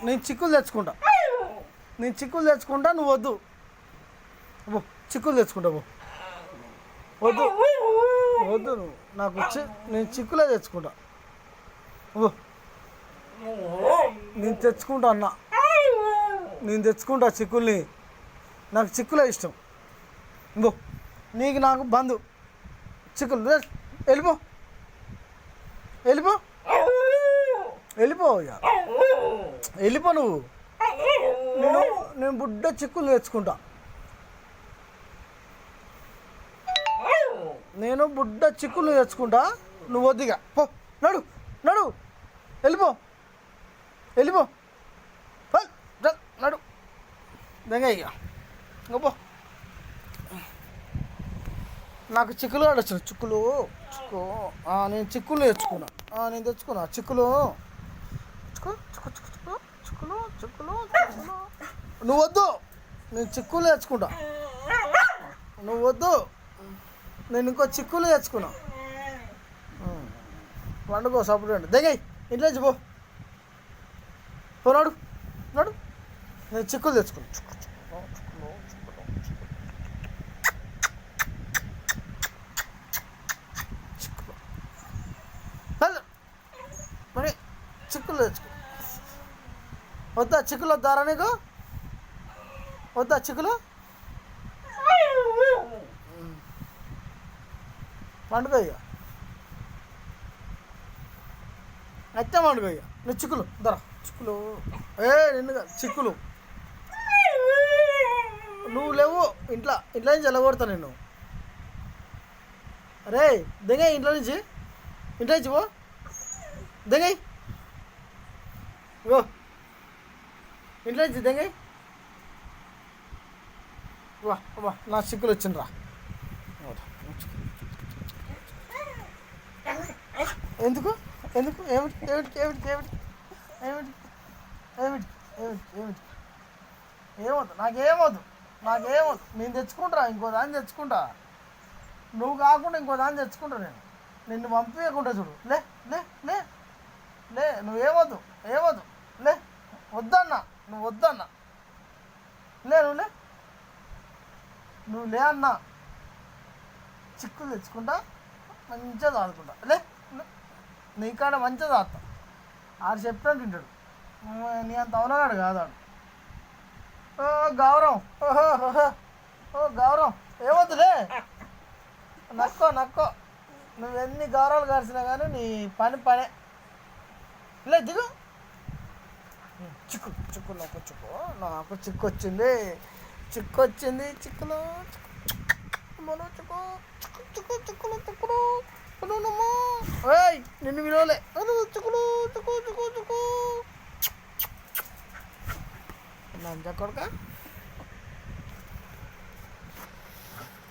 నేను చిక్కులు తెచ్చుకుంటా, నేను చిక్కులు తెచ్చుకుంటా, నువ్వు వద్దు. అబ్బో చిక్కులు తెచ్చుకుంటా బో. వద్దు వద్దు నువ్వు నాకు నేను చిక్కులే తెచ్చుకుంటా. అబ్బో నేను తెచ్చుకుంటా అన్న, నేను తెచ్చుకుంటా చిక్కుల్ని. నాకు చిక్కులే ఇష్టం. బో నీకు నాకు బంధు చిక్కులు. వెళ్ళిపో వెళ్ళిపో వెళ్ళిపో ఇక వెళ్ళిపో నువ్వు. నేను బుడ్డ చిక్కులు తెచ్చుకుంటా, నేను బుడ్డ చిక్కులు తెచ్చుకుంటా, నువ్వు వద్దిగా పో. నడు నడు వెళ్ళిపో వెళ్ళిపో నడు దెంగ ఇక ఇంకపో. నాకు చిక్కులు ఆడొచ్చు. చిక్కులు చిక్కు నేను చిక్కులు తెచ్చుకున్నా, నేను తెచ్చుకున్నా చిక్కులు. చిక్కు చిక్కు చిక్కు చిక్కు చిక్కులు చిక్కులు చిక్కులు. నువ్వు వద్దు, నేను చిక్కులు తెచ్చుకుంటా. నువ్వు వద్దు, నేను ఇంకో చిక్కులు తెచ్చుకున్నా. వండుకో సపరేట్ దగ్గర ఇంట్లోంచి పో. నడు నడు నేను చిక్కులు తెచ్చుకున్నా. మరి చిక్కులు తెచ్చుకో. వద్దా చిక్కులు వద్దారా నీకు? వద్దా చిక్కులు? వండుకో ఇక అయితే వండుకో ఇక. నువ్వు చిక్కులు ధర చిక్కులు నిన్నుగా చిక్కులు. నువ్వు లేవు ఇంట్లో నుంచి వెళ్ళగొడతా నేను. అరే దెంగ ఇంట్లో నుంచి పో దెంగ ఓ ఇంట్లో నుంచి దెంగ. వా వా నా చిక్కులు వచ్చిండ్రా. ఎందుకు ఎందుకు ఏమిటి ఏమిటి ఏమిటి ఏమిటి ఏమిటి ఏమిటి ఏమిటి ఏమిటి ఏమవుతుంది? నాకేమవుతుంది నాకేమవుతుంది? నేను తెచ్చుకుంటా, ఇంకో దాన్ని తెచ్చుకుంటా. నువ్వు కాకుండా ఇంకో దాన్ని తెచ్చుకుంటా. నిన్ను పంపించకుండా చూడు. లే లే లే లే నువ్వేమొద్దు ఏమొద్దు లే. వద్దన్నా నువ్వు వద్దన్నా. లే నువ్వు లే అన్నా. చిక్కులు తెచ్చుకుంటా, మంచిగా తాదుకుంటా. లే నీకాడ మంచిగా తాగుతా. ఆడు చెప్పినట్టు తింటాడు. నీ అంత అవునాడు కాదాడు. ఓ గౌరవం ఓ గౌరవం ఏమవుతులే. నక్కో నువ్వెన్ని గౌరవాలు కాల్సినా కానీ నీ పనే. లే దిగు. చిక్కు నాకు చిక్కు వచ్చింది. చిక్కులు చిక్కులు నిన్ను విలువలే చిక్కులు లంచ కొడుక.